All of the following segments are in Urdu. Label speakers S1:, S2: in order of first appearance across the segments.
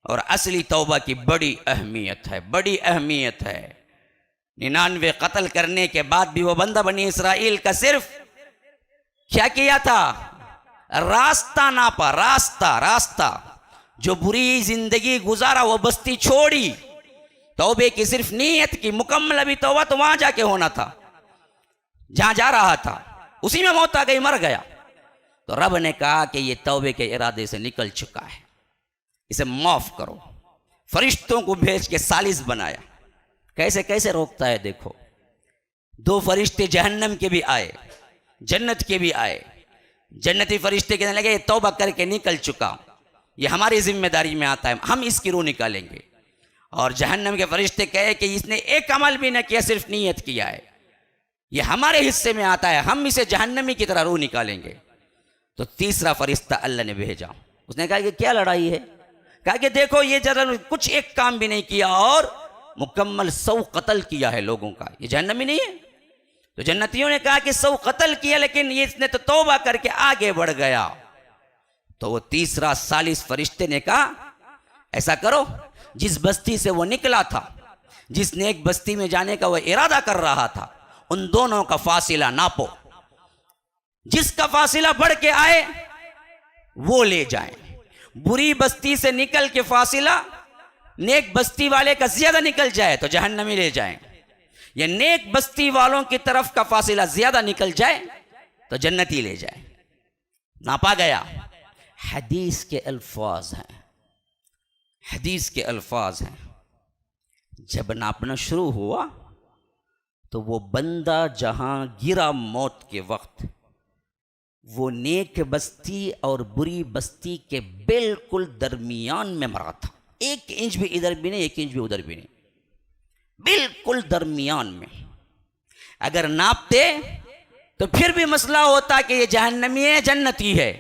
S1: اور اصلی توبہ کی بڑی اہمیت ہے، بڑی اہمیت ہے۔ 99 قتل کرنے کے بعد بھی وہ بندہ بنی اسرائیل کا صرف کیا کیا تھا؟ راستہ ناپا، راستہ جو بری زندگی گزارا وہ بستی چھوڑی، توبے کی صرف نیت کی، مکمل ابھی توبہ تو وہاں جا کے ہونا تھا جہاں جا رہا تھا، اسی میں موت آ گئی، مر گیا۔ تو رب نے کہا کہ یہ توبے کے ارادے سے نکل چکا ہے، اسے معاف کرو۔ فرشتوں کو بھیج کے ثالث بنایا۔ کیسے کیسے روکتا ہے دیکھو۔ 2 فرشتے جہنم کے بھی آئے، جنت کے بھی آئے۔ جنتی فرشتے کہنے لگے یہ توبہ کر کے نکل چکا، یہ ہماری ذمہ داری میں آتا ہے، ہم اس کی روح نکالیں گے۔ اور جہنم کے فرشتے کہے کہ اس نے ایک عمل بھی نہ کیا، صرف نیت کیا ہے، یہ ہمارے حصے میں آتا ہے، ہم اسے جہنمی کی طرح روح نکالیں گے۔ تو تیسرا فرشتہ اللہ نے بھیجا، اس نے کہا کہ کیا لڑائی ہے؟ کہا کہ دیکھو یہ ذرا کچھ ایک کام بھی نہیں کیا اور مکمل 100 قتل کیا ہے لوگوں کا، یہ جہنمی نہیں ہے؟ تو جنتیوں نے کہا کہ 100 قتل کیا لیکن اس نے تو توبہ کر کے آگے بڑھ گیا۔ تو وہ تیسرا ثالث فرشتے نے کہا ایسا کرو، جس بستی سے وہ نکلا تھا، جس نے ایک بستی میں جانے کا وہ ارادہ کر رہا تھا، ان دونوں کا فاصلہ ناپو، جس کا فاصلہ بڑھ کے آئے وہ لے جائیں۔ بری بستی سے نکل کے فاصلہ نیک بستی والے کا زیادہ نکل جائے تو جہنمی لے جائیں، یا نیک بستی والوں کی طرف کا فاصلہ زیادہ نکل جائے تو جنتی لے جائیں۔ ناپا گیا۔ حدیث کے الفاظ ہیں، حدیث کے الفاظ ہیں، جب ناپنا شروع ہوا تو وہ بندہ جہاں گرا موت کے وقت، وہ نیک بستی اور بری بستی کے بالکل درمیان میں مرا تھا، 1 انچ بھی ادھر بھی نہیں، 1 انچ بھی ادھر بھی نہیں، بالکل درمیان میں۔ اگر ناپتے تو پھر بھی مسئلہ ہوتا کہ یہ جہنمی ہے جنتی ہے۔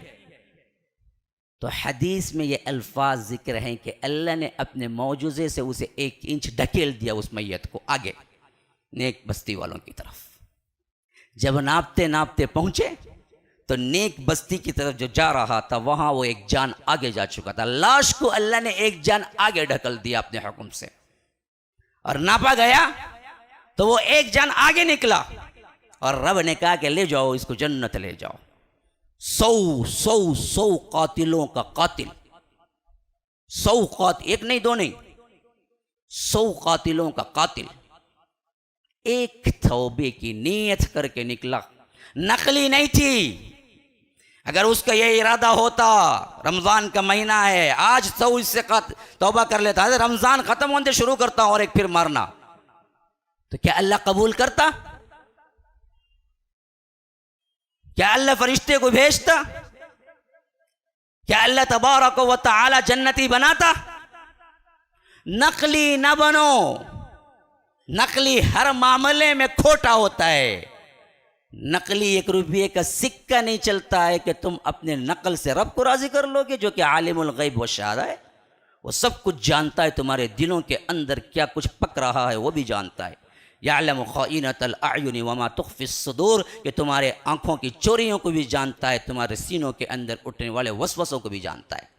S1: تو حدیث میں یہ الفاظ ذکر ہیں کہ اللہ نے اپنے معجزے سے اسے 1 انچ ڈھکیل دیا، اس میت کو آگے نیک بستی والوں کی طرف۔ جب ناپتے ناپتے پہنچے تو نیک بستی کی طرف جو جا رہا تھا وہاں وہ 1 جان آگے جا چکا تھا، لاش کو اللہ نے 1 جان آگے ڈھکل دیا اپنے حکم سے، اور ناپا گیا تو وہ 1 جان آگے نکلا، اور رب نے کہا کہ لے جاؤ اس کو جنت لے جاؤ۔ 100 قاتلوں کا قاتل، 100 قاتل، 1 نہیں 2 نہیں، 100 قاتلوں کا قاتل ایک توبے کی نیت کر کے نکلا، نقلی نہیں تھی۔ اگر اس کا یہ ارادہ ہوتا رمضان کا مہینہ ہے آج 100 اس سے توبہ کر لیتا، رمضان ختم ہونے سے شروع کرتا اور ایک پھر مارنا، تو کیا اللہ قبول کرتا؟ کیا اللہ فرشتے کو بھیجتا؟ کیا اللہ تبارک و تعالی جنتی بناتا؟ نقلی نہ بنو، نقلی ہر معاملے میں کھوٹا ہوتا ہے۔ نقلی 1 روپیے کا سکہ نہیں چلتا ہے کہ تم اپنے نقل سے رب کو راضی کر لو گے، جو کہ عالم الغیب و شہادہ ہے، وہ سب کچھ جانتا ہے، تمہارے دلوں کے اندر کیا کچھ پک رہا ہے وہ بھی جانتا ہے۔ یعلم خائنۃ الاعین وما تخفی الصدور، کہ تمہارے آنکھوں کی چوریوں کو بھی جانتا ہے، تمہارے سینوں کے اندر اٹھنے والے وسوسوں کو بھی جانتا ہے۔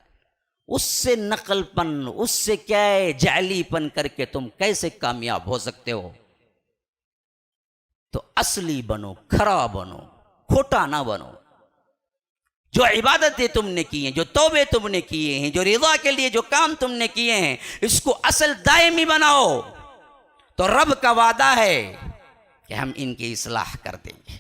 S1: اس سے نقل پن، اس سے کیا ہے جعلی پن کر کے تم کیسے کامیاب ہو سکتے ہو؟ تو اصلی بنو، کھرا بنو، کھوٹا نہ بنو۔ جو عبادتیں تم نے کی ہیں، جو توبے تم نے کیے ہیں، جو رضا کے لیے جو کام تم نے کیے ہیں، اس کو اصل دائمی بناؤ، تو رب کا وعدہ ہے کہ ہم ان کی اصلاح کر دیں گے۔